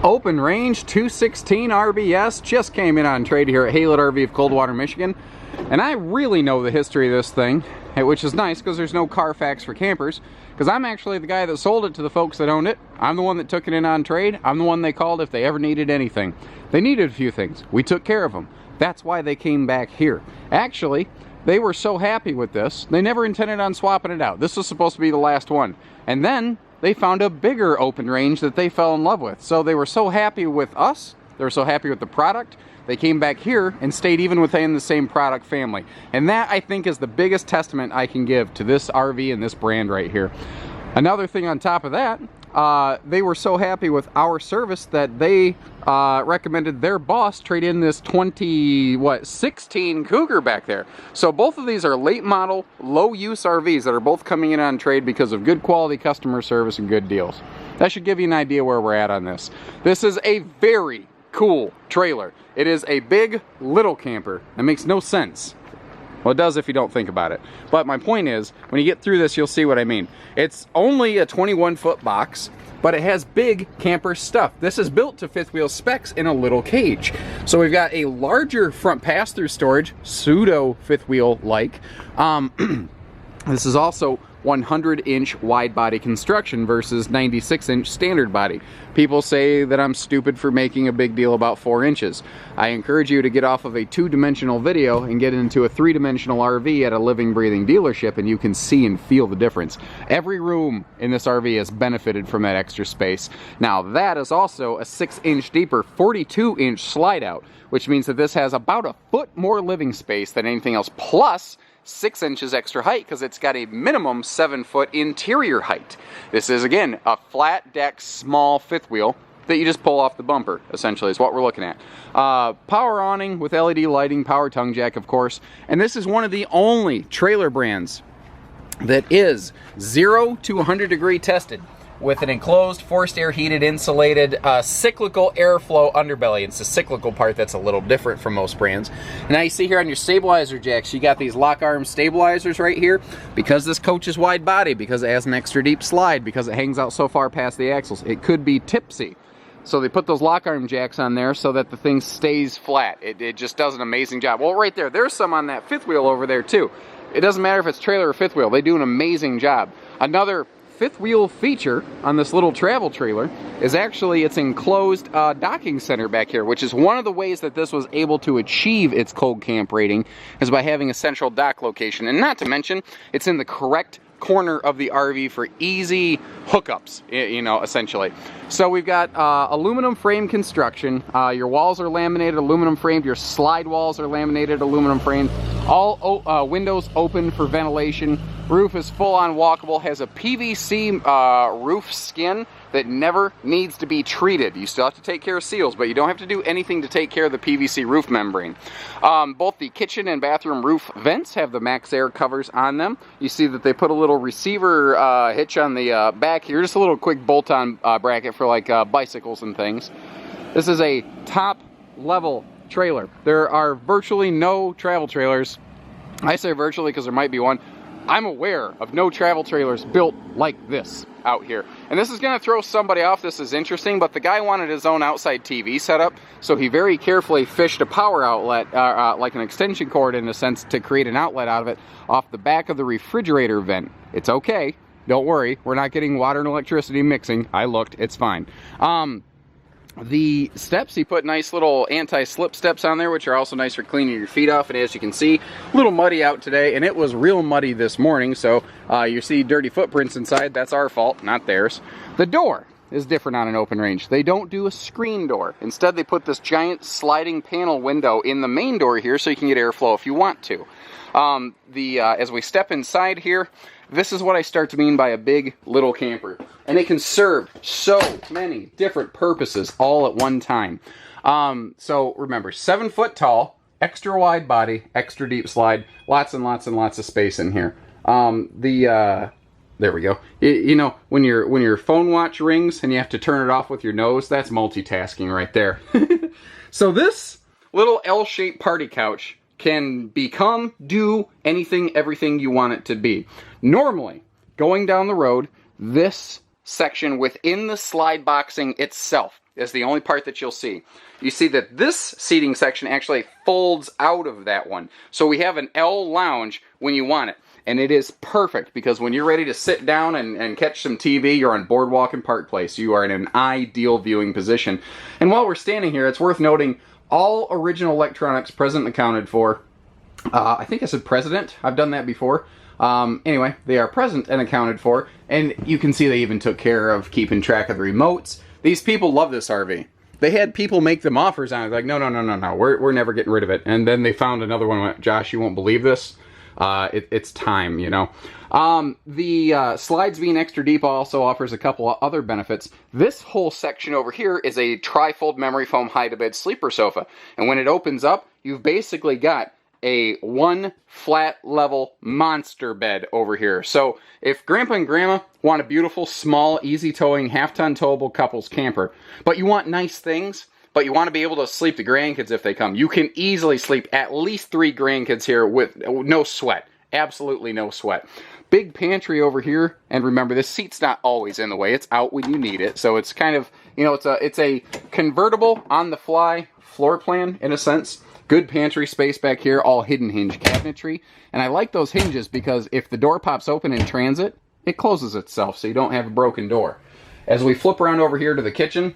Open range 216 RBS just came in on trade here at Haylet RV of Coldwater, Michigan. And I really know the history of this thing, which is nice because there's no Carfax for campers. Because I'm actually the guy that sold it to the folks that owned it. I'm the one that took it in on trade. I'm the one they called if they ever needed anything. They needed a few things. We took care of them. That's why they came back here. Actually, they were so happy with this, they never intended on swapping it out. This was supposed to be the last one. And then they found a bigger open range that they fell in love with. So they were so happy with us, they were so happy with the product, they came back here and stayed even within the same product family. And that, I think, is the biggest testament I can give to this RV and this brand right here. Another thing on top of that, they were so happy with our service that they recommended their boss trade in this 16 Cougar back there. So both of these are late model, low use RVs that are both coming in on trade because of good quality customer service and good deals. That should give you an idea where we're at on this. This is a very cool trailer. It is a big little camper. That makes no sense. Well, it does if you don't think about it. But my point is, when you get through this, you'll see what I mean. It's only a 21-foot box, but it has big camper stuff. This is built to fifth wheel specs in a little cage. So we've got a larger front pass-through storage, pseudo fifth wheel like. This is also 100-inch wide body construction versus 96-inch standard body. People say that I'm stupid for making a big deal about 4 inches. I encourage you to get off of a 2-dimensional video and get into a 3-dimensional RV at a living, breathing dealership, and you can see and feel the difference. Every room in this RV has benefited from that extra space. Now, that is also a 6-inch deeper 42-inch slide out, which means that this has about a foot more living space than anything else, plus 6 inches extra height because it's got a minimum 7-foot interior height. This is, again, a flat deck, small fifth wheel that you just pull off the bumper, essentially, is what we're looking at. Power awning with LED lighting, power tongue jack, of course. And this is one of the only trailer brands that is 0 to 100 degree tested with an enclosed, forced air heated, insulated, cyclical airflow underbelly. It's the cyclical part that's a little different from most brands. And now you see here on your stabilizer jacks, you got these lock arm stabilizers right here. Because this coach is wide body, because it has an extra deep slide, because it hangs out so far past the axles, it could be tipsy. So they put those lock arm jacks on there so that the thing stays flat. It just does an amazing job. Well, right there, there's some on that fifth wheel over there too. It doesn't matter if it's trailer or fifth wheel, they do an amazing job. Another fifth wheel feature on this little travel trailer is actually its enclosed docking center back here, which is one of the ways that this was able to achieve its cold camp rating, is by having a central dock location. And not to mention, it's in the correct corner of the RV for easy hookups, you know, essentially. So we've got aluminum frame construction. Your walls are laminated aluminum framed. Your slide walls are laminated aluminum framed. All windows open for ventilation. Roof is full on walkable. Has a PVC roof skin that never needs to be treated. You still have to take care of seals, but you don't have to do anything to take care of the PVC roof membrane. Both the kitchen and bathroom roof vents have the Max Air covers on them. You see that they put a little receiver hitch on the back here, just a little quick bolt-on bracket for like bicycles and things. This is a top level trailer. There are virtually no travel trailers. I say virtually because there might be one. I'm aware of no travel trailers built like this out here. And this is going to throw somebody off. This is interesting, but the guy wanted his own outside TV setup, so he very carefully fished a power outlet, like an extension cord in a sense, to create an outlet out of it off the back of the refrigerator vent. It's okay. Don't worry. We're not getting water and electricity mixing. I looked. It's fine. The steps, he put nice little anti-slip steps on there, which are also nice for cleaning your feet off. And as you can see, a little muddy out today, and it was real muddy this morning, so you see dirty footprints inside. That's our fault, not theirs. The door is different on an open range. They don't do a screen door. Instead, they put this giant sliding panel window in the main door here so you can get airflow if you want to. As we step inside here, this is what I start to mean by a big little camper. And it can serve so many different purposes all at one time. So remember, 7 foot tall, extra wide body, extra deep slide, lots and lots and lots of space in here. There we go. You know, when your phone watch rings and you have to turn it off with your nose, that's multitasking right there. So this little L-shaped party couch can do anything, everything you want it to be. Normally, going down the road, this section within the slide boxing itself is the only part that you'll see. You see that this seating section actually folds out of that one. So we have an L lounge when you want it. And it is perfect because when you're ready to sit down and catch some TV, you're on Boardwalk and Park Place. You are in an ideal viewing position. And while we're standing here, it's worth noting all original electronics present and accounted for. I think I said president. I've done that before. Anyway, they are present and accounted for. And you can see they even took care of keeping track of the remotes. These people love this RV. They had people make them offers on it. Like, no, we're never getting rid of it. And then they found another one and went, Josh, you won't believe this. It's time, you know. The slides being extra deep also offers a couple of other benefits. This whole section over here is a tri-fold memory foam hide-to-bed sleeper sofa. And when it opens up, you've basically got a one flat level monster bed over here. So if Grandpa and Grandma want a beautiful, small, easy towing, half-ton towable couples camper, but you want nice things, but you want to be able to sleep the grandkids if they come, you can easily sleep at least 3 grandkids here with no sweat. Absolutely no sweat. Big pantry over here, and remember, this seat's not always in the way. It's out when you need it, so it's kind of, you know, it's a convertible on-the-fly floor plan, in a sense. Good pantry space back here, all hidden hinge cabinetry. And I like those hinges because if the door pops open in transit, it closes itself, so you don't have a broken door. As we flip around over here to the kitchen,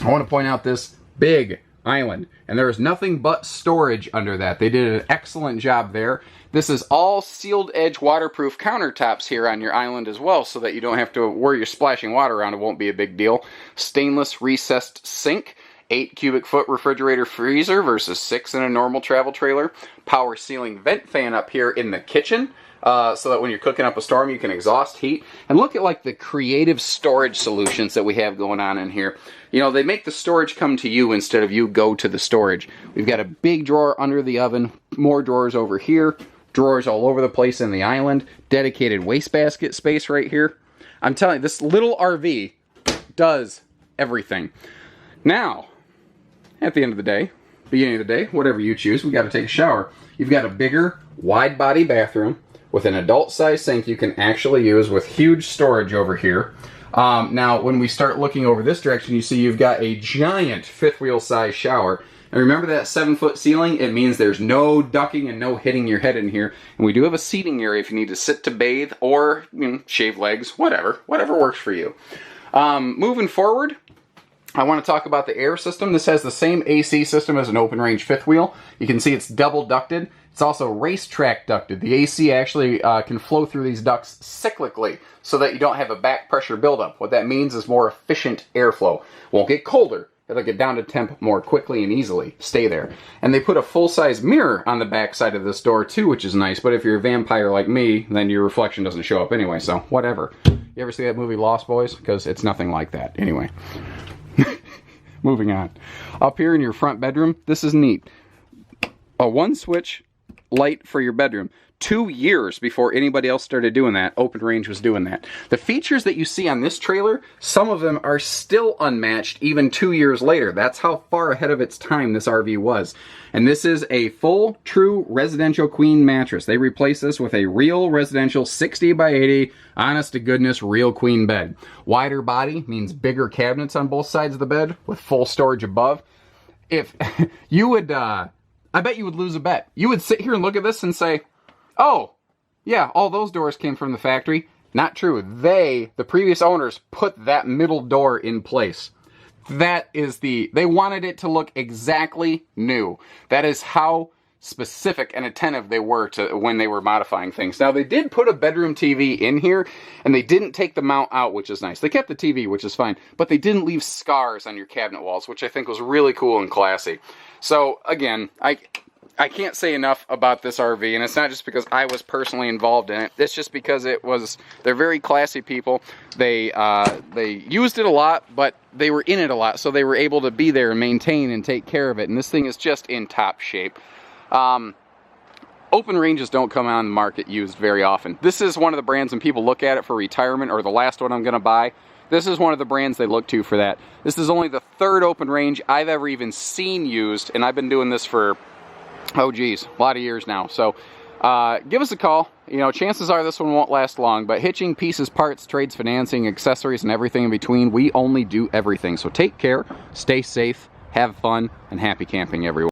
I want to point out this big island, and there is nothing but storage under that. They did an excellent job there. This is all sealed edge waterproof countertops here on your island as well, so that you don't have to worry you're splashing water around. It won't be a big deal. Stainless recessed sink, 8 cubic foot refrigerator freezer versus 6 in a normal travel trailer. Power ceiling vent fan up here in the kitchen, so that when you're cooking up a storm, you can exhaust heat. And look at like the creative storage solutions that we have going on in here. You know, they make the storage come to you instead of you go to the storage. We've got a big drawer under the oven, more drawers over here, drawers all over the place in the island, dedicated wastebasket space right here. I'm telling you, this little RV does everything. Now, at the end of the day, beginning of the day, whatever you choose, we got to take a shower. You've got a bigger, wide body bathroom with an adult size sink you can actually use with huge storage over here. Now, when we start looking over this direction, you see you've got a giant fifth wheel size shower. And remember that 7-foot ceiling? It means there's no ducking and no hitting your head in here. And we do have a seating area if you need to sit to bathe or, you know, shave legs, whatever works for you. Moving forward, I want to talk about the air system. This has the same AC system as an open range fifth wheel. You can see it's double ducted. It's also racetrack ducted. The AC actually can flow through these ducts cyclically so that you don't have a back pressure buildup. What that means is more efficient airflow. Won't get colder. It'll get down to temp more quickly and easily. Stay there. And they put a full-size mirror on the back side of this door too, which is nice. But if you're a vampire like me, then your reflection doesn't show up anyway, so whatever. You ever see that movie Lost Boys? Because it's nothing like that. Anyway. Moving on. Up here in your front bedroom, this is neat. A one-switch light for your bedroom. 2 years before anybody else started doing that, Open Range was doing that. The features that you see on this trailer, some of them are still unmatched even 2 years later. That's how far ahead of its time this RV was. And this is a full, true residential queen mattress. They replaced this with a real residential 60 by 80, honest to goodness, real queen bed. Wider body means bigger cabinets on both sides of the bed with full storage above. If you would, I bet you would lose a bet. You would sit here and look at this and say, oh, yeah, all those doors came from the factory. Not true. They, the previous owners, put that middle door in place. They wanted it to look exactly new. That is how specific and attentive they were to when they were modifying things. Now, they did put a bedroom TV in here, and they didn't take the mount out, which is nice. They kept the TV, which is fine, but they didn't leave scars on your cabinet walls, which I think was really cool and classy. So, again, I can't say enough about this RV, and it's not just because I was personally involved in it. It's just because they're very classy people. They used it a lot, but they were in it a lot, so they were able to be there and maintain and take care of it. And this thing is just in top shape. Open ranges don't come on the market used very often. This is one of the brands when people look at it for retirement, or the last one I'm going to buy. This is one of the brands they look to for that. This is only the 3rd open range I've ever even seen used, and I've been doing this for, oh geez, a lot of years now. So give us a call. You know, chances are this one won't last long, but hitching, pieces, parts, trades, financing, accessories, and everything in between, we only do everything. So take care, stay safe, have fun, and happy camping, everyone.